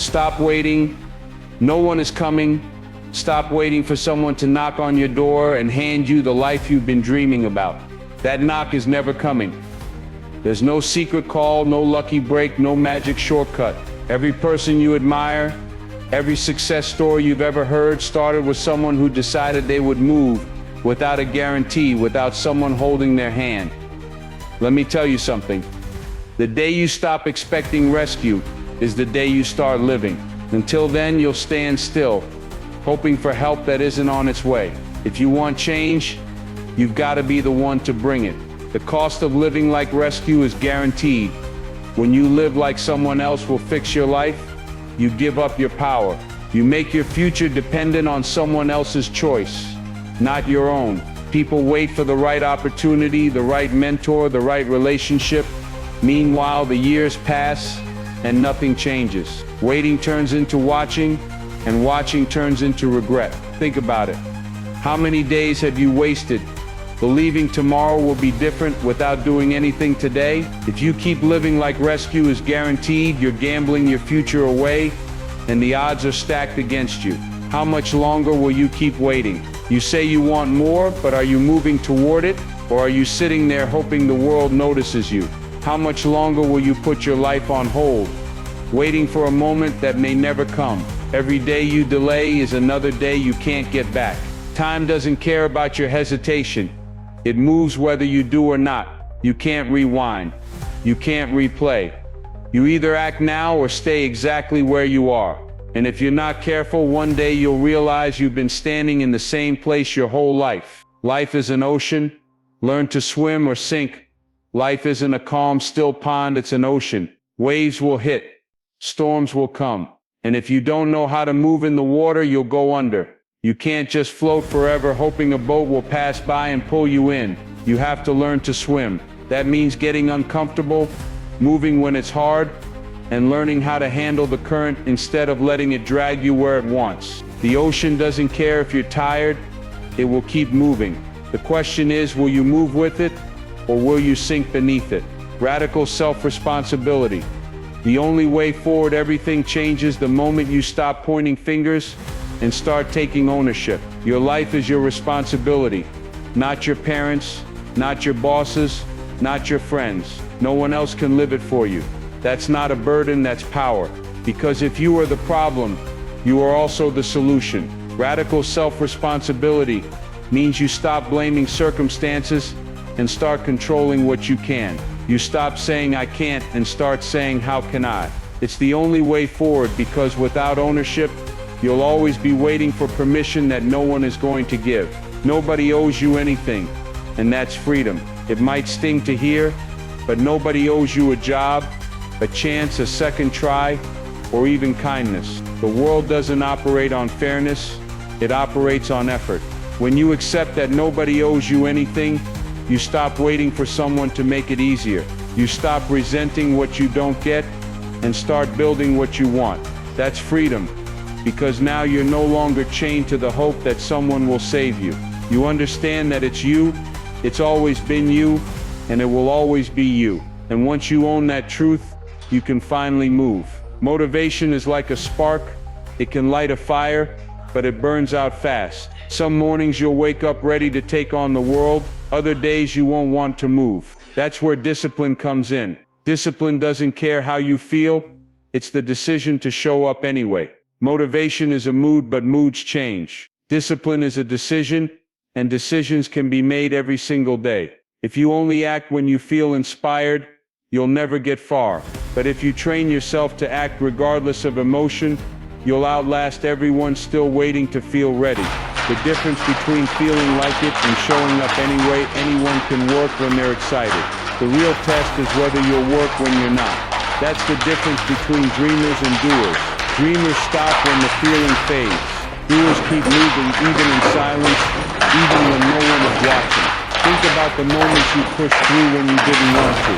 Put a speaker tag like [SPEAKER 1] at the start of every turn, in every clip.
[SPEAKER 1] Stop waiting. No one is coming. Stop waiting for someone to knock on your door and hand you the life you've been dreaming about. That knock is never coming. There's no secret call, no lucky break, no magic shortcut. Every person you admire, every success story you've ever heard started with someone who decided they would move without a guarantee, without someone holding their hand. Let me tell you something. The day you stop expecting rescue is the day you start living. Until then, you'll stand still, hoping for help that isn't on its way. If you want change, you've got to be the one to bring it. The cost of living like rescue is guaranteed. When you live like someone else will fix your life, you give up your power. You make your future dependent on someone else's choice, not your own. People wait for the right opportunity, the right mentor, the right relationship. Meanwhile, the years pass and nothing changes. Waiting turns into watching, and watching turns into regret. Think about it. How many days have you wasted believing tomorrow will be different without doing anything today? If you keep living like rescue is guaranteed, you're gambling your future away, and the odds are stacked against you. How much longer will you keep waiting? You say you want more, but are you moving toward it? Or are you sitting there hoping the world notices you? How much longer will you put your life on hold, waiting for a moment that may never come? Every day you delay is another day you can't get back. Time doesn't care about your hesitation. It moves whether you do or not. You can't rewind. You can't replay. You either act now or stay exactly where you are. And if you're not careful, one day you'll realize you've been standing in the same place your whole life. Life is an ocean. Learn to swim or sink. Life isn't a calm, still pond, it's an ocean. Waves will hit. Storms will come. And if you don't know how to move in the water, you'll go under. You can't just float forever hoping a boat will pass by and pull you in. You have to learn to swim. That means getting uncomfortable, moving when it's hard, and learning how to handle the current instead of letting it drag you where it wants. The ocean doesn't care if you're tired, it will keep moving. The question is, will you move with it, or will you sink beneath it? Radical self-responsibility. The only way forward, everything changes the moment you stop pointing fingers and start taking ownership. Your life is your responsibility, not your parents, not your bosses, not your friends. No one else can live it for you. That's not a burden, that's power. Because if you are the problem, you are also the solution. Radical self-responsibility means you stop blaming circumstances and start controlling what you can. You stop saying I can't and start saying how can I. It's the only way forward, because without ownership, you'll always be waiting for permission that no one is going to give. Nobody owes you anything, and that's freedom. It might sting to hear, but nobody owes you a job, a chance, a second try, or even kindness. The world doesn't operate on fairness, it operates on effort. When you accept that nobody owes you anything, you stop waiting for someone to make it easier. You stop resenting what you don't get and start building what you want. That's freedom, because now you're no longer chained to the hope that someone will save you. You understand that it's you, it's always been you, and it will always be you. And once you own that truth, you can finally move. Motivation is like a spark. It can light a fire, but it burns out fast. Some mornings you'll wake up ready to take on the world. Other days you won't want to move. That's where discipline comes in. Discipline doesn't care how you feel. It's the decision to show up anyway. Motivation is a mood, but moods change. Discipline is a decision, and decisions can be made every single day. If you only act when you feel inspired, you'll never get far. But if you train yourself to act regardless of emotion, you'll outlast everyone still waiting to feel ready. The difference between feeling like it and showing up anyway. Anyone can work when they're excited. The real test is whether you'll work when you're not. That's the difference between dreamers and doers. Dreamers stop when the feeling fades. Doers keep moving even in silence, even when no one is watching. Think about the moments you pushed through when you didn't want to.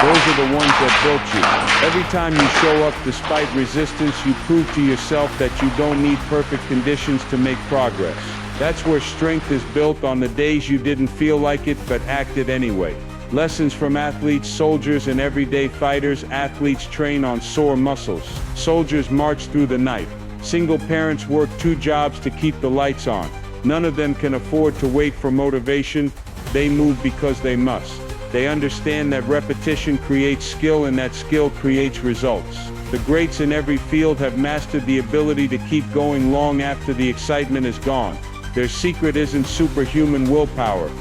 [SPEAKER 1] Those are the ones that built you. Every time you show up despite resistance, you prove to yourself that you don't need perfect conditions to make progress. That's where strength is built, on the days you didn't feel like it but acted anyway. Lessons from athletes, soldiers, and everyday fighters. Athletes train on sore muscles. Soldiers march through the night. Single parents work 2 jobs to keep the lights on. None of them can afford to wait for motivation. They move because they must. They understand that repetition creates skill and that skill creates results. The greats in every field have mastered the ability to keep going long after the excitement is gone. Their secret isn't superhuman willpower.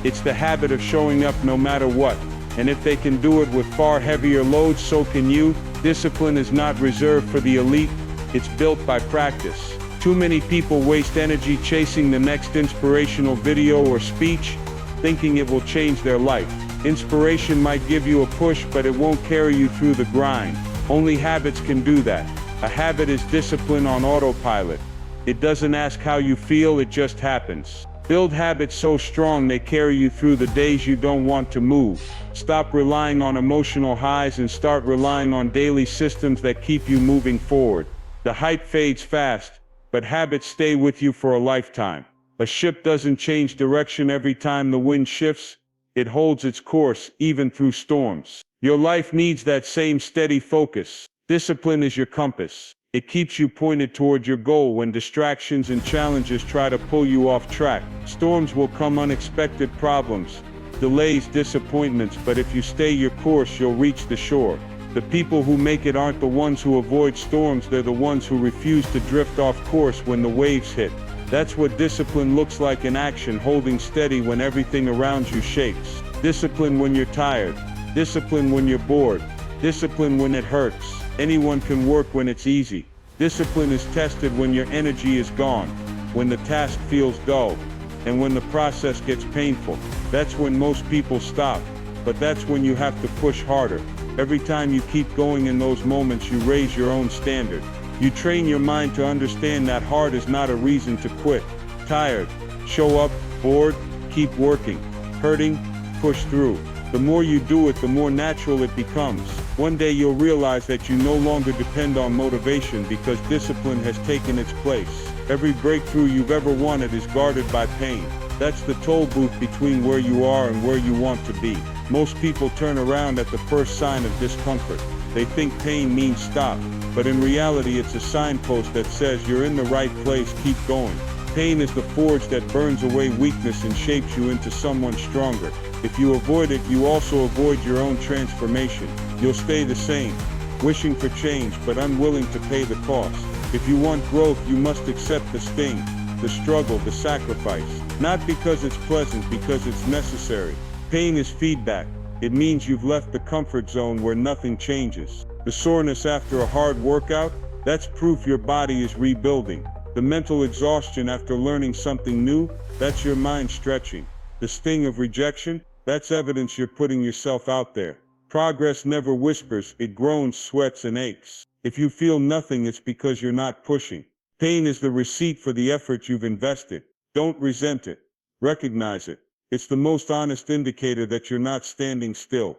[SPEAKER 1] It's the habit of showing up no matter what. And if they can do it with far heavier loads, so can you. Discipline is not reserved for the elite. It's built by practice. Too many people waste energy chasing the next inspirational video or speech, thinking it will change their life. Inspiration might give you a push, but it won't carry you through the grind. Only habits can do that. A habit is discipline on autopilot. It doesn't ask how you feel, it just happens. Build habits so strong they carry you through the days you don't want to move. Stop relying on emotional highs and start relying on daily systems that keep you moving forward. The hype fades fast, but habits stay with you for a lifetime. A ship doesn't change direction every time the wind shifts. It holds its course, even through storms. Your life needs that same steady focus. Discipline is your compass. It keeps you pointed toward your goal when distractions and challenges try to pull you off track. Storms will come, unexpected problems, delays, disappointments, but if you stay your course, you'll reach the shore. The people who make it aren't the ones who avoid storms, they're the ones who refuse to drift off course when the waves hit. That's what discipline looks like in action, holding steady when everything around you shakes. Discipline when you're tired. Discipline when you're bored. Discipline when it hurts. Anyone can work when it's easy. Discipline is tested when your energy is gone, when the task feels dull, and when the process gets painful. That's when most people stop, but that's when you have to push harder. Every time you keep going in those moments, you raise your own standard. You train your mind to understand that hard is not a reason to quit. Tired, show up. Bored, keep working. Hurting, push through. The more you do it, the more natural it becomes. One day you'll realize that you no longer depend on motivation because discipline has taken its place. Every breakthrough you've ever wanted is guarded by pain. That's the toll booth between where you are and where you want to be. Most people turn around at the first sign of discomfort. They think pain means stop, but in reality it's a signpost that says you're in the right place, keep going. Pain is the forge that burns away weakness and shapes you into someone stronger. If you avoid it, you also avoid your own transformation. You'll stay the same, wishing for change but unwilling to pay the cost. If you want growth, you must accept the sting, the struggle, the sacrifice. Not because it's pleasant, because it's necessary. Pain is feedback. It means you've left the comfort zone where nothing changes. The soreness after a hard workout, that's proof your body is rebuilding. The mental exhaustion after learning something new, that's your mind stretching. The sting of rejection, that's evidence you're putting yourself out there. Progress never whispers, it groans, sweats, and aches. If you feel nothing, it's because you're not pushing. Pain is the receipt for the effort you've invested. Don't resent it. Recognize it. It's the most honest indicator that you're not standing still.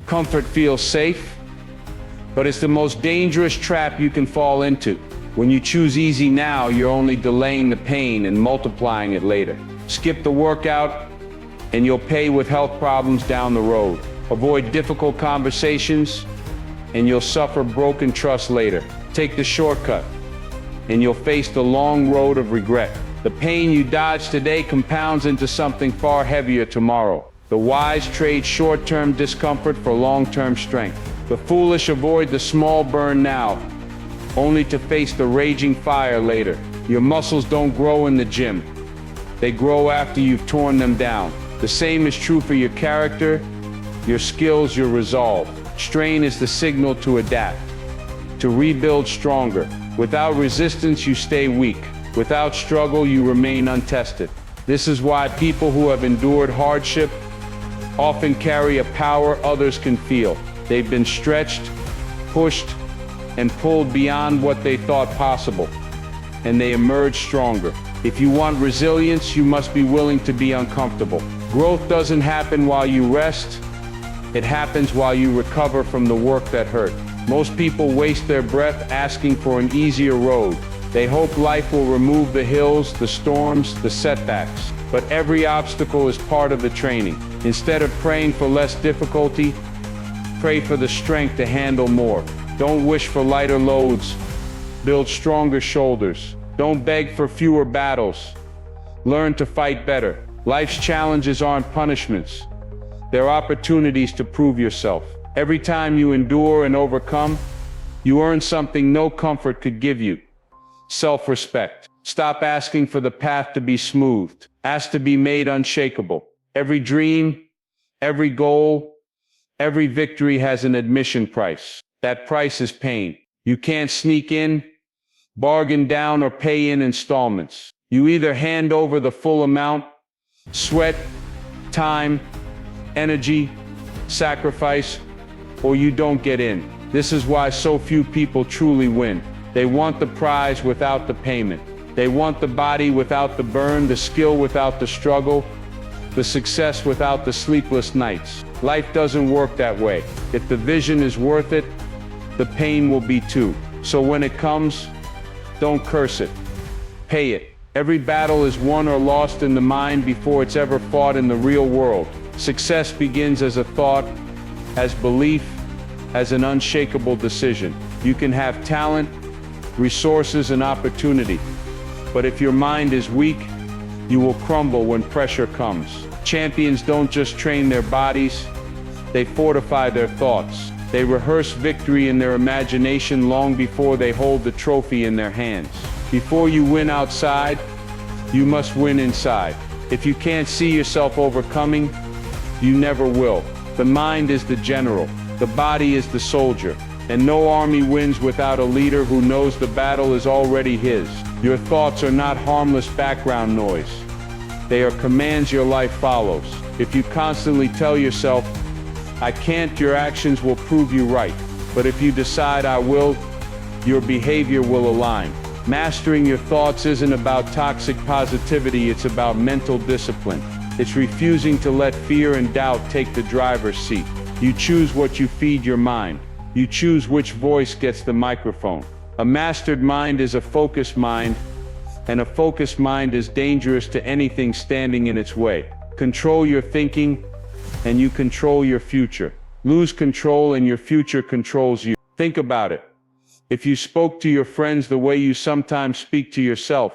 [SPEAKER 1] Comfort feels safe, but it's the most dangerous trap you can fall into. When you choose easy now, you're only delaying the pain and multiplying it later. Skip the workout, and you'll pay with health problems down the road. Avoid difficult conversations, and you'll suffer broken trust later. Take the shortcut, and you'll face the long road of regret. The pain you dodge today compounds into something far heavier tomorrow. The wise trade short-term discomfort for long-term strength. The foolish avoid the small burn now, only to face the raging fire later. Your muscles don't grow in the gym. They grow after you've torn them down. The same is true for your character, your skills, your resolve. Strain is the signal to adapt, to rebuild stronger. Without resistance, you stay weak. Without struggle, you remain untested. This is why people who have endured hardship often carry a power others can feel. They've been stretched, pushed, and pulled beyond what they thought possible, and they emerge stronger. If you want resilience, you must be willing to be uncomfortable. Growth doesn't happen while you rest. It happens while you recover from the work that hurt. Most people waste their breath asking for an easier road, They hope life will remove the hills, the storms, the setbacks. But every obstacle is part of the training. Instead of praying for less difficulty, pray for the strength to handle more. Don't wish for lighter loads. Build stronger shoulders. Don't beg for fewer battles. Learn to fight better. Life's challenges aren't punishments. They're opportunities to prove yourself. Every time you endure and overcome, you earn something no comfort could give you. Self-respect. Stop asking for the path to be smoothed. Ask to be made unshakable. Every dream, every goal, every victory has an admission price. That price is pain. You can't sneak in, bargain down, or pay in installments. You either hand over the full amount, sweat, time, energy, sacrifice, or you don't get in. This is why so few people truly win. They want the prize without the payment. They want the body without the burn, the skill without the struggle, the success without the sleepless nights. Life doesn't work that way. If the vision is worth it, the pain will be too. So when it comes, don't curse it. Pay it. Every battle is won or lost in the mind before it's ever fought in the real world. Success begins as a thought, as belief, as an unshakable decision. You can have talent, resources, and opportunity, but if your mind is weak, you will crumble when pressure comes. Champions don't just train their bodies, they fortify their thoughts. They rehearse victory in their imagination long before they hold the trophy in their hands. Before you win outside, you must win inside. If you can't see yourself overcoming, you never will. The mind is the general, the body is the soldier, and no army wins without a leader who knows the battle is already his. Your thoughts are not harmless background noise. They are commands your life follows. If you constantly tell yourself, I can't, your actions will prove you right. But if you decide I will, your behavior will align. Mastering your thoughts isn't about toxic positivity, it's about mental discipline. It's refusing to let fear and doubt take the driver's seat. You choose what you feed your mind. You choose which voice gets the microphone. A mastered mind is a focused mind, and a focused mind is dangerous to anything standing in its way. Control your thinking, and you control your future. Lose control and your future controls you. Think about it. If you spoke to your friends the way you sometimes speak to yourself,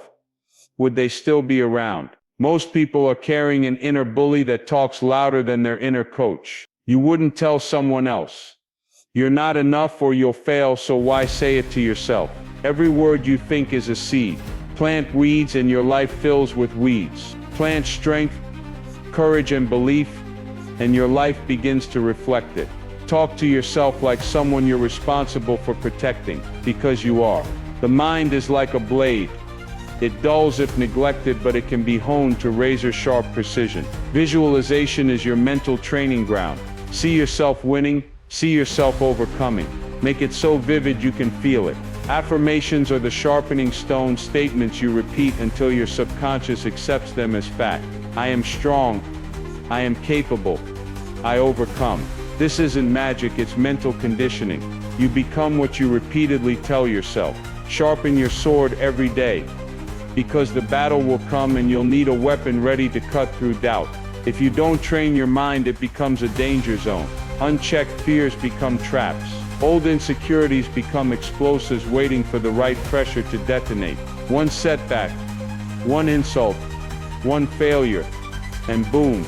[SPEAKER 1] would they still be around? Most people are carrying an inner bully that talks louder than their inner coach. You wouldn't tell someone else. You're not enough or you'll fail, so why say it to yourself? Every word you think is a seed. Plant weeds and your life fills with weeds. Plant strength, courage, and belief, and your life begins to reflect it. Talk to yourself like someone you're responsible for protecting, because you are. The mind is like a blade. It dulls if neglected, but it can be honed to razor-sharp precision. Visualization is your mental training ground. See yourself winning, see yourself overcoming. Make it so vivid you can feel it. Affirmations are the sharpening stone, statements you repeat until your subconscious accepts them as fact. I am strong. I am capable. I overcome. This isn't magic, it's mental conditioning. You become what you repeatedly tell yourself. Sharpen your sword every day, because the battle will come and you'll need a weapon ready to cut through doubt. If you don't train your mind, it becomes a danger zone. Unchecked fears become traps. Old insecurities become explosives waiting for the right pressure to detonate. One setback, one insult, one failure, and boom,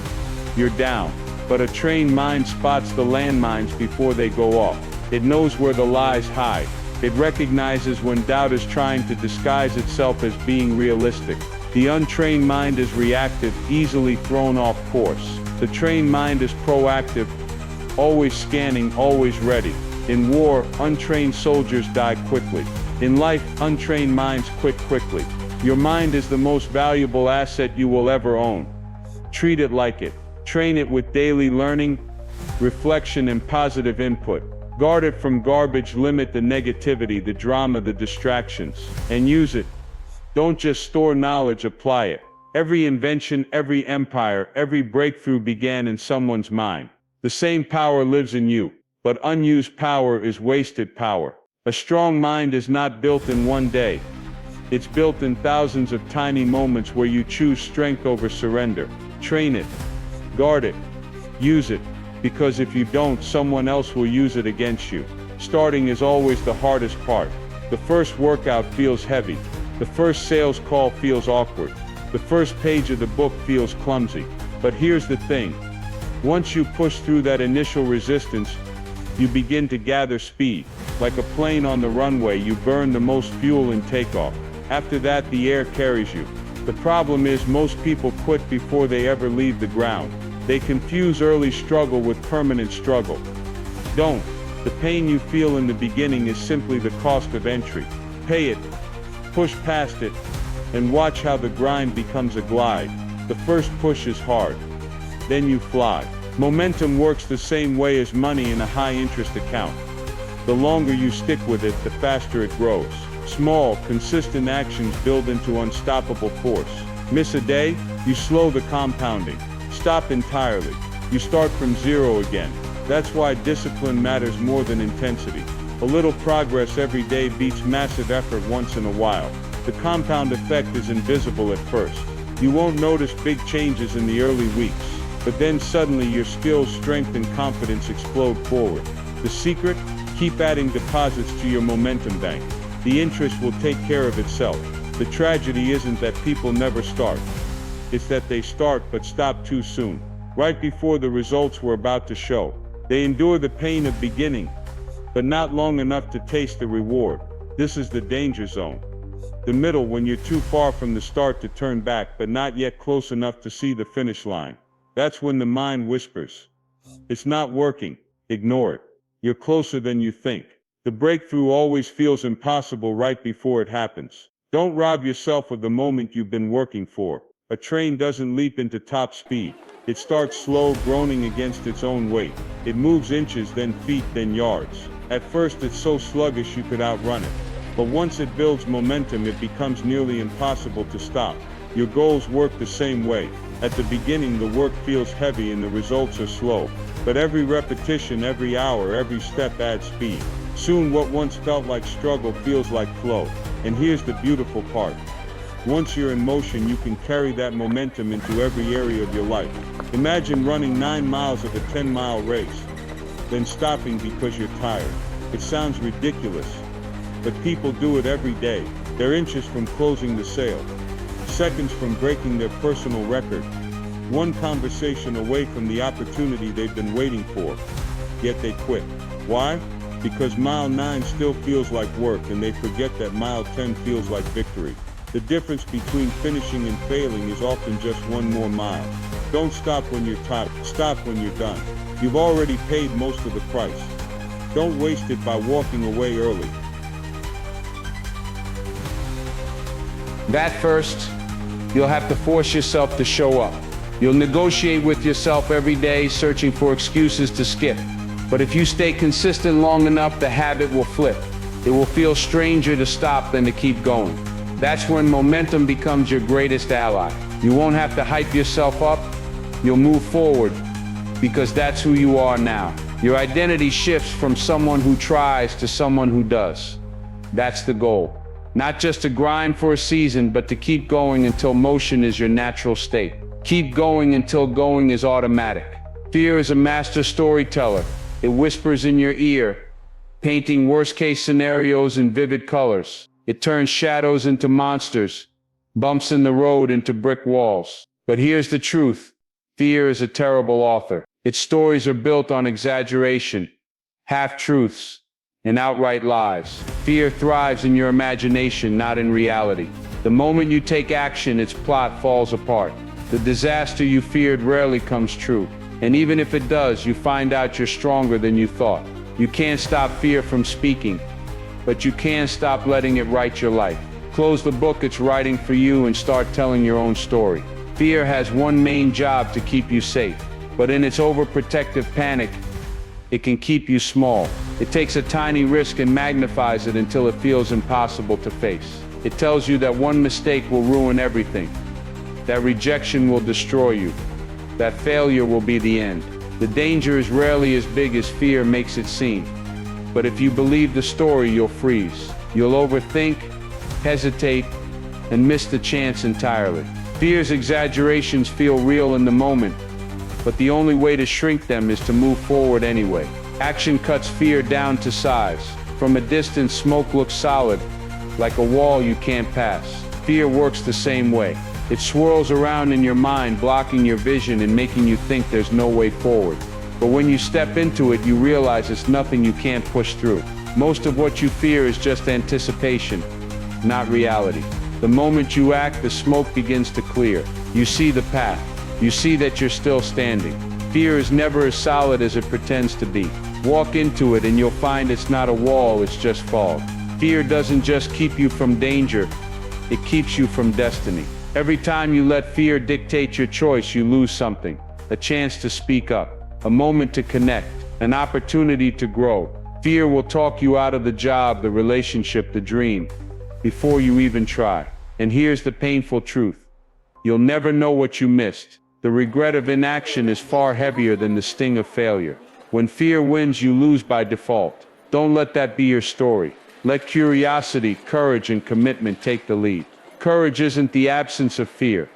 [SPEAKER 1] you're down. But a trained mind spots the landmines before they go off. It knows where the lies hide. It recognizes when doubt is trying to disguise itself as being realistic. The untrained mind is reactive, easily thrown off course. The trained mind is proactive, always scanning, always ready. In war, untrained soldiers die quickly. In life, untrained minds quit quickly. Your mind is the most valuable asset you will ever own. Treat it like it. Train it with daily learning, reflection, and positive input. Guard it from garbage, limit the negativity, the drama, the distractions, and use it. Don't just store knowledge, apply it. Every invention, every empire, every breakthrough began in someone's mind. The same power lives in you, but unused power is wasted power. A strong mind is not built in one day. It's built in thousands of tiny moments where you choose strength over surrender. Train it, guard it, use it, because if you don't, someone else will use it against you. Starting is always the hardest part. The first workout feels heavy. The first sales call feels awkward. The first page of the book feels clumsy. But here's the thing. Once you push through that initial resistance, you begin to gather speed. Like a plane on the runway, you burn the most fuel in takeoff. After that, the air carries you. The problem is most people quit before they ever leave the ground. They confuse early struggle with permanent struggle. Don't. The pain you feel in the beginning is simply the cost of entry. Pay it, push past it, and watch how the grind becomes a glide. The first push is hard. Then you fly. Momentum works the same way as money in a high-interest account. The longer you stick with it, the faster it grows. Small, consistent actions build into unstoppable force. Miss a day, you slow the compounding. Stop entirely. You start from zero again. That's why discipline matters more than intensity. A little progress every day beats massive effort once in a while. The compound effect is invisible at first. You won't notice big changes in the early weeks, but then suddenly your skills, strength, and confidence explode forward. The secret? Keep adding deposits to your momentum bank. The interest will take care of itself. The tragedy isn't that people never start. It's that they start but stop too soon, right before the results were about to show. They endure the pain of beginning, but not long enough to taste the reward. This is the danger zone. The middle, when you're too far from the start to turn back but not yet close enough to see the finish line. That's when the mind whispers, "It's not working, ignore it. You're closer than you think." The breakthrough always feels impossible right before it happens. Don't rob yourself of the moment you've been working for. A train doesn't leap into top speed. It starts slow, groaning against its own weight. It moves inches, then feet, then yards. At first it's so sluggish you could outrun it. But once it builds momentum, it becomes nearly impossible to stop. Your goals work the same way. At the beginning, the work feels heavy and the results are slow. But every repetition, every hour, every step adds speed. Soon what once felt like struggle feels like flow. And here's the beautiful part. Once you're in motion, you can carry that momentum into every area of your life. Imagine running 9 miles of a 10-mile race, then stopping because you're tired. It sounds ridiculous, but people do it every day. They're inches from closing the sale, seconds from breaking their personal record, one conversation away from the opportunity they've been waiting for, yet they quit. Why? Because mile 9 still feels like work, and they forget that mile 10 feels like victory. The difference between finishing and failing is often just one more mile. Don't stop when you're tired. Stop when you're done. You've already paid most of the price. Don't waste it by walking away early. That first, you'll have to force yourself to show up. You'll negotiate with yourself every day, searching for excuses to skip. But if you stay consistent long enough, the habit will flip. It will feel stranger to stop than to keep going. That's when momentum becomes your greatest ally. You won't have to hype yourself up. You'll move forward, because that's who you are now. Your identity shifts from someone who tries to someone who does. That's the goal. Not just to grind for a season, but to keep going until motion is your natural state. Keep going until going is automatic. Fear is a master storyteller. It whispers in your ear, painting worst-case scenarios in vivid colors. It turns shadows into monsters, bumps in the road into brick walls. But here's the truth. Fear is a terrible author. Its stories are built on exaggeration, half-truths, and outright lies. Fear thrives in your imagination, not in reality. The moment you take action, its plot falls apart. The disaster you feared rarely comes true. And even if it does, you find out you're stronger than you thought. You can't stop fear from speaking, but you can stop letting it write your life. Close the book it's writing for you and start telling your own story. Fear has one main job: to keep you safe. But in its overprotective panic, it can keep you small. It takes a tiny risk and magnifies it until it feels impossible to face. It tells you that one mistake will ruin everything, that rejection will destroy you, that failure will be the end. The danger is rarely as big as fear makes it seem. But if you believe the story, you'll freeze. You'll overthink, hesitate, and miss the chance entirely. Fear's exaggerations feel real in the moment, but the only way to shrink them is to move forward anyway. Action cuts fear down to size. From a distance, smoke looks solid, like a wall you can't pass. Fear works the same way. It swirls around in your mind, blocking your vision and making you think there's no way forward. But when you step into it, you realize it's nothing you can't push through. Most of what you fear is just anticipation, not reality. The moment you act, the smoke begins to clear. You see the path. You see that you're still standing. Fear is never as solid as it pretends to be. Walk into it and you'll find it's not a wall, it's just fog. Fear doesn't just keep you from danger, it keeps you from destiny. Every time you let fear dictate your choice, you lose something. A chance to speak up, a moment to connect, an opportunity to grow. Fear will talk you out of the job, the relationship, the dream, before you even try. And here's the painful truth. You'll never know what you missed. The regret of inaction is far heavier than the sting of failure. When fear wins, you lose by default. Don't let that be your story. Let curiosity, courage, and commitment take the lead. Courage isn't the absence of fear.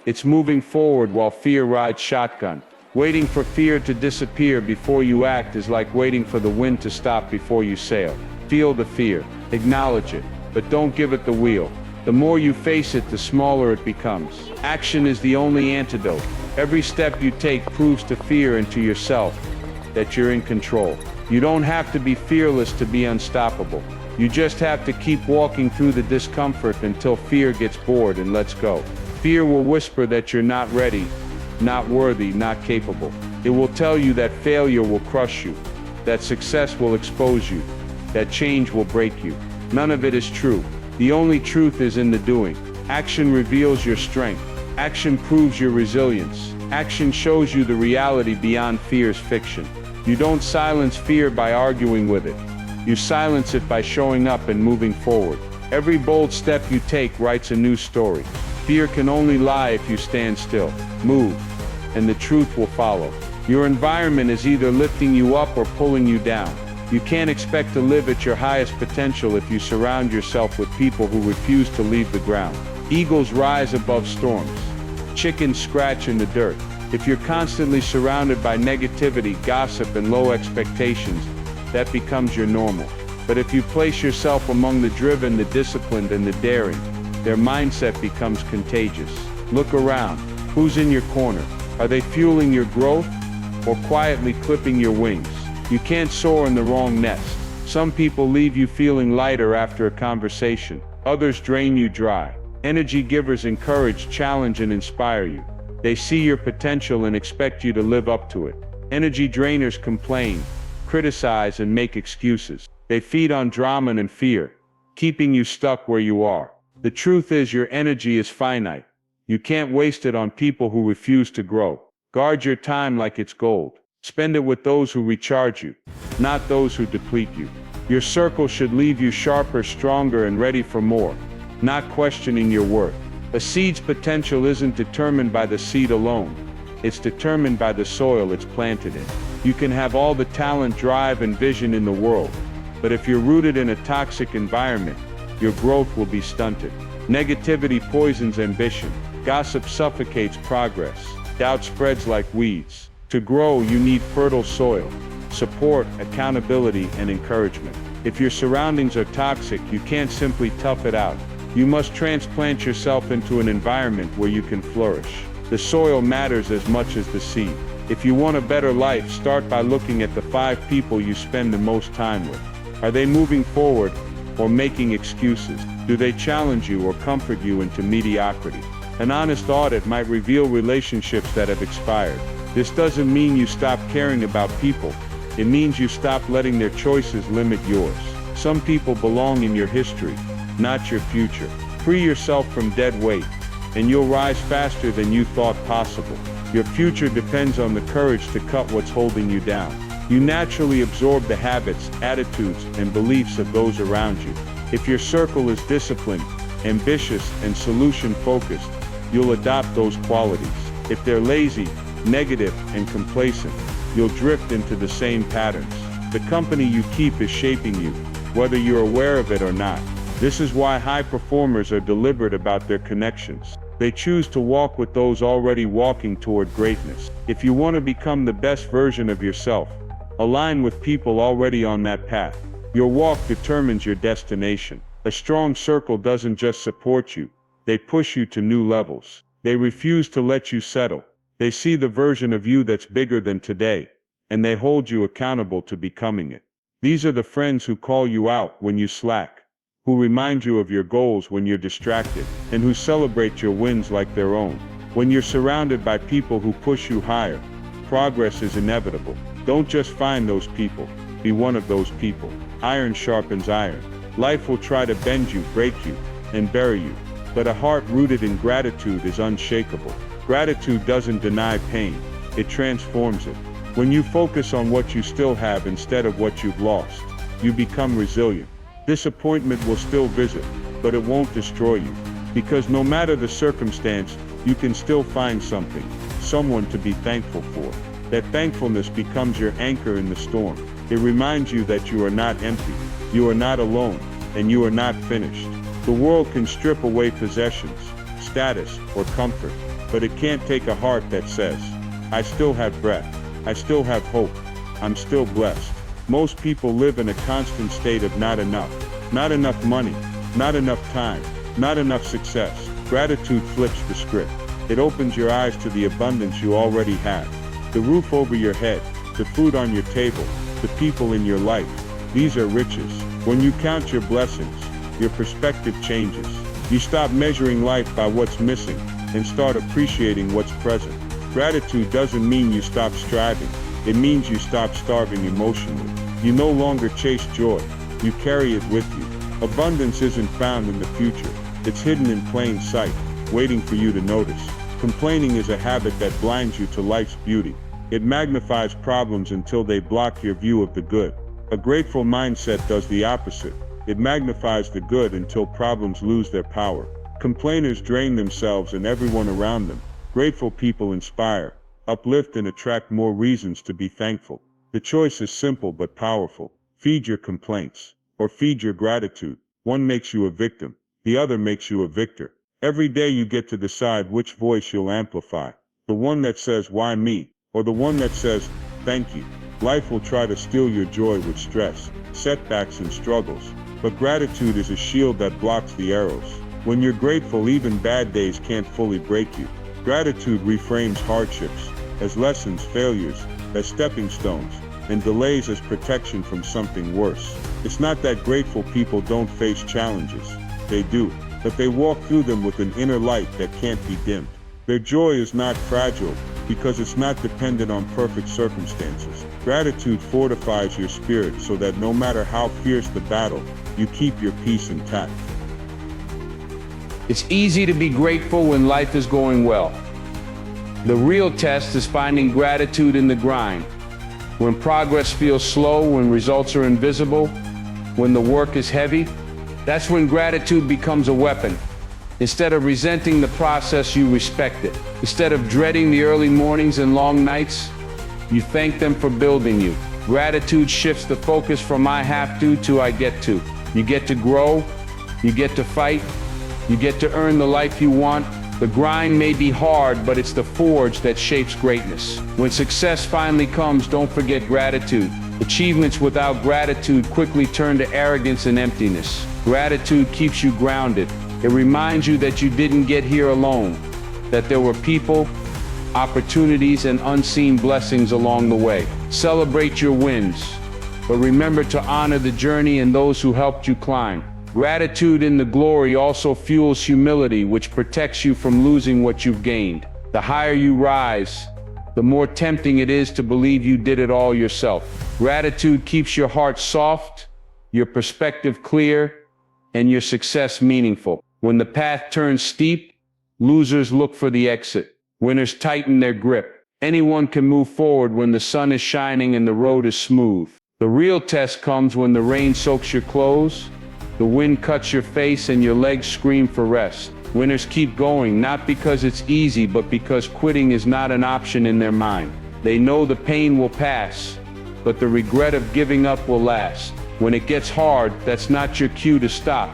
[SPEAKER 1] It's moving forward while fear rides shotgun. Waiting for fear to disappear before you act is like waiting for the wind to stop before you sail. Feel the fear, acknowledge it, but don't give it the wheel. The more you face it, the smaller it becomes. Action is the only antidote. Every step you take proves to fear and to yourself that you're in control. You don't have to be fearless to be unstoppable. You just have to keep walking through the discomfort until fear gets bored and lets go. Fear will whisper that you're not ready, not worthy, not capable. It will tell you that failure will crush you, that success will expose you, that change will break you. None of it is true. The only truth is in the doing. Action reveals your strength. Action proves your resilience. Action shows you the reality beyond fear's fiction. You don't silence fear by arguing with it. You silence it by showing up and moving forward. Every bold step you take writes a new story. Fear can only lie if you stand still, move, and the truth will follow. Your environment is either lifting you up or pulling you down. You can't expect to live at your highest potential if you surround yourself with people who refuse to leave the ground. Eagles rise above storms. Chickens scratch in the dirt. If you're constantly surrounded by negativity, gossip, and low expectations, that becomes your normal. But if you place yourself among the driven, the disciplined, and the daring, their mindset becomes contagious. Look around. Who's in your corner? Are they fueling your growth or quietly clipping your wings? You can't soar in the wrong nest. Some people leave you feeling lighter after a conversation. Others drain you dry. Energy givers encourage, challenge, and inspire you. They see your potential and expect you to live up to it. Energy drainers complain, criticize, and make excuses. They feed on drama and fear, keeping you stuck where you are. The truth is, your energy is finite. You can't waste it on people who refuse to grow. Guard your time like it's gold. Spend it with those who recharge you, not those who deplete you. Your circle should leave you sharper, stronger, and ready for more, not questioning your worth. A seed's potential isn't determined by the seed alone. It's determined by the soil it's planted in. You can have all the talent, drive, and vision in the world, but if you're rooted in a toxic environment, your growth will be stunted. Negativity poisons ambition. Gossip suffocates progress. Doubt spreads like weeds. To grow, you need fertile soil, support, accountability, and encouragement. If your surroundings are toxic, you can't simply tough it out. You must transplant yourself into an environment where you can flourish. The soil matters as much as the seed. If you want a better life, start by looking at the 5 people you spend the most time with. Are they moving forward or making excuses? Do they challenge you or comfort you into mediocrity? An honest audit might reveal relationships that have expired. This doesn't mean you stop caring about people. It means you stop letting their choices limit yours. Some people belong in your history, not your future. Free yourself from dead weight, and you'll rise faster than you thought possible. Your future depends on the courage to cut what's holding you down. You naturally absorb the habits, attitudes, and beliefs of those around you. If your circle is disciplined, ambitious, and solution-focused, you'll adopt those qualities. If they're lazy, negative, and complacent, you'll drift into the same patterns. The company you keep is shaping you, whether you're aware of it or not. This is why high performers are deliberate about their connections. They choose to walk with those already walking toward greatness. If you want to become the best version of yourself, align with people already on that path. Your walk determines your destination. A strong circle doesn't just support you, they push you to new levels. They refuse to let you settle. They see the version of you that's bigger than today, and they hold you accountable to becoming it. These are the friends who call you out when you slack, who remind you of your goals when you're distracted, and who celebrate your wins like their own. When you're surrounded by people who push you higher, progress is inevitable. Don't just find those people, be one of those people. Iron sharpens iron. Life will try to bend you, break you, and bury you, but a heart rooted in gratitude is unshakable. Gratitude doesn't deny pain, it transforms it. When you focus on what you still have instead of what you've lost, you become resilient. Disappointment will still visit, but it won't destroy you. Because no matter the circumstance, you can still find something, someone to be thankful for. That thankfulness becomes your anchor in the storm. It reminds you that you are not empty, you are not alone, and you are not finished. The world can strip away possessions, status, or comfort, but it can't take a heart that says, I still have breath, I still have hope, I'm still blessed. Most people live in a constant state of not enough money, not enough time, not enough success. Gratitude flips the script. It opens your eyes to the abundance you already have. The roof over your head, the food on your table, the people in your life. These are riches. When you count your blessings, your perspective changes. You stop measuring life by what's missing and start appreciating what's present. Gratitude doesn't mean you stop striving. It means you stop starving emotionally. You no longer chase joy, you carry it with you. Abundance isn't found in the future, it's hidden in plain sight, waiting for you to notice. Complaining is a habit that blinds you to life's beauty. It magnifies problems until they block your view of the good. A grateful mindset does the opposite. It magnifies the good until problems lose their power. Complainers drain themselves and everyone around them. Grateful people inspire, uplift, and attract more reasons to be thankful. The choice is simple but powerful. Feed your complaints, or feed your gratitude. One makes you a victim, the other makes you a victor. Every day you get to decide which voice you'll amplify. The one that says, why me? Or the one that says, thank you. Life will try to steal your joy with stress, setbacks, and struggles. But gratitude is a shield that blocks the arrows. When you're grateful, even bad days can't fully break you. Gratitude reframes hardships as lessons, failures as stepping stones, and delays as protection from something worse. It's not that grateful people don't face challenges. They do, but they walk through them with an inner light that can't be dimmed. Their joy is not fragile because it's not dependent on perfect circumstances. Gratitude fortifies your spirit so that no matter how fierce the battle, you keep your peace intact.
[SPEAKER 2] It's easy to be grateful when life is going well. The real test is finding gratitude in the grind. When progress feels slow, when results are invisible, when the work is heavy, that's when gratitude becomes a weapon. Instead of resenting the process, you respect it. Instead of dreading the early mornings and long nights, you thank them for building you. Gratitude shifts the focus from I have to I get to. You get to grow, you get to fight, you get to earn the life you want. The grind may be hard, but it's the forge that shapes greatness. When success finally comes, don't forget gratitude. Achievements without gratitude quickly turn to arrogance and emptiness. Gratitude keeps you grounded. It reminds you that you didn't get here alone, that there were people, opportunities, and unseen blessings along the way. Celebrate your wins, but remember to honor the journey and those who helped you climb. Gratitude in the glory also fuels humility, which protects you from losing what you've gained. The higher you rise, the more tempting it is to believe you did it all yourself. Gratitude keeps your heart soft, your perspective clear, and your success meaningful. When the path turns steep, losers look for the exit. Winners tighten their grip. Anyone can move forward when the sun is shining and the road is smooth. The real test comes when the rain soaks your clothes, the wind cuts your face, and your legs scream for rest. Winners keep going, not because it's easy, but because quitting is not an option in their mind. They know the pain will pass, but the regret of giving up will last. When it gets hard, that's not your cue to stop.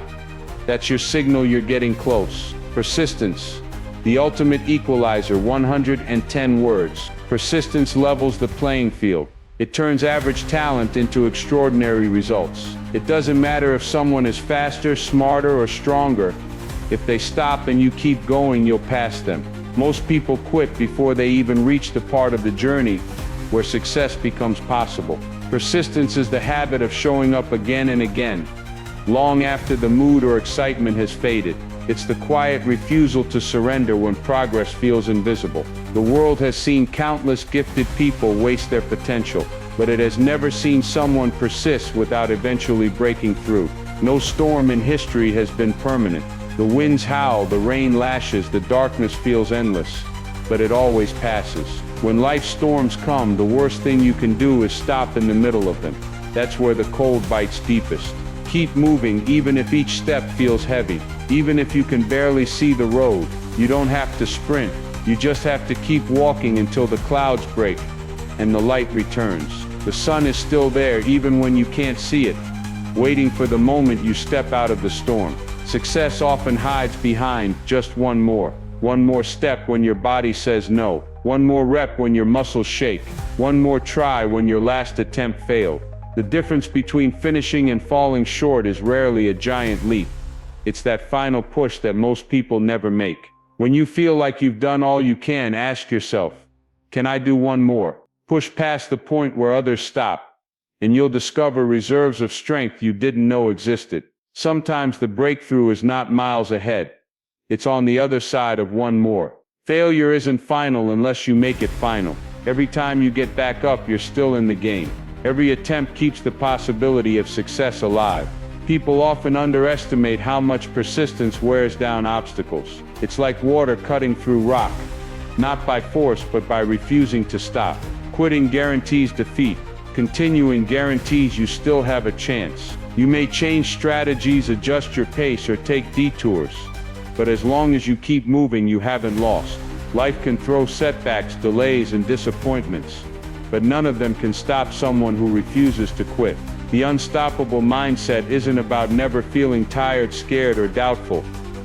[SPEAKER 1] That's your signal you're getting close. Persistence, the ultimate equalizer, 110 words. Persistence levels the playing field. It turns average talent into extraordinary results. It doesn't matter if someone is faster, smarter, or stronger. If they stop and you keep going, you'll pass them. Most people quit before they even reach the part of the journey where success becomes possible. Persistence is the habit of showing up again and again, long after the mood or excitement has faded. It's the quiet refusal to surrender when progress feels invisible. The world has seen countless gifted people waste their potential, but it has never seen someone persist without eventually breaking through. No storm in history has been permanent. The winds howl, the rain lashes, the darkness feels endless, but it always passes. When life's storms come, the worst thing you can do is stop in the middle of them. That's where the cold bites deepest. Keep moving, even if each step feels heavy. Even if you can barely see the road. You don't have to sprint. You just have to keep walking until the clouds break and the light returns. The sun is still there even when you can't see it, waiting for the moment you step out of the storm. Success often hides behind just one more step when your body says no, one more rep when your muscles shake, one more try when your last attempt failed. The difference between finishing and falling short is rarely a giant leap. It's that final push that most people never make. When you feel like you've done all you can, ask yourself, can I do one more? Push past the point where others stop, and you'll discover reserves of strength you didn't know existed. Sometimes the breakthrough is not miles ahead. It's on the other side of one more. Failure isn't final unless you make it final. Every time you get back up, you're still in the game. Every attempt keeps the possibility of success alive. People often underestimate how much persistence wears down obstacles. It's like water cutting through rock, not by force but by refusing to stop. Quitting guarantees defeat. Continuing guarantees you still have a chance. You may change strategies, adjust your pace, or take detours, but as long as you keep moving, you haven't lost. Life can throw setbacks, delays, and disappointments, but none of them can stop someone who refuses to quit. The unstoppable mindset isn't about never feeling tired, scared, or doubtful.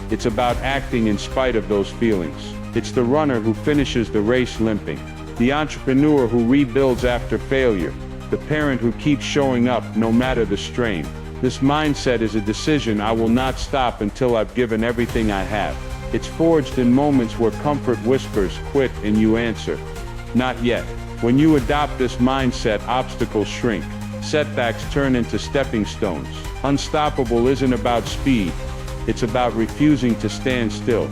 [SPEAKER 1] It's about acting in spite of those feelings. It's the runner who finishes the race limping, the entrepreneur who rebuilds after failure, the parent who keeps showing up no matter the strain. This mindset is a decision: I will not stop until I've given everything I have. It's forged in moments where comfort whispers, quit, and you answer, not yet. When you adopt this mindset, obstacles shrink. Setbacks turn into stepping stones. Unstoppable isn't about speed. It's about refusing to stand still.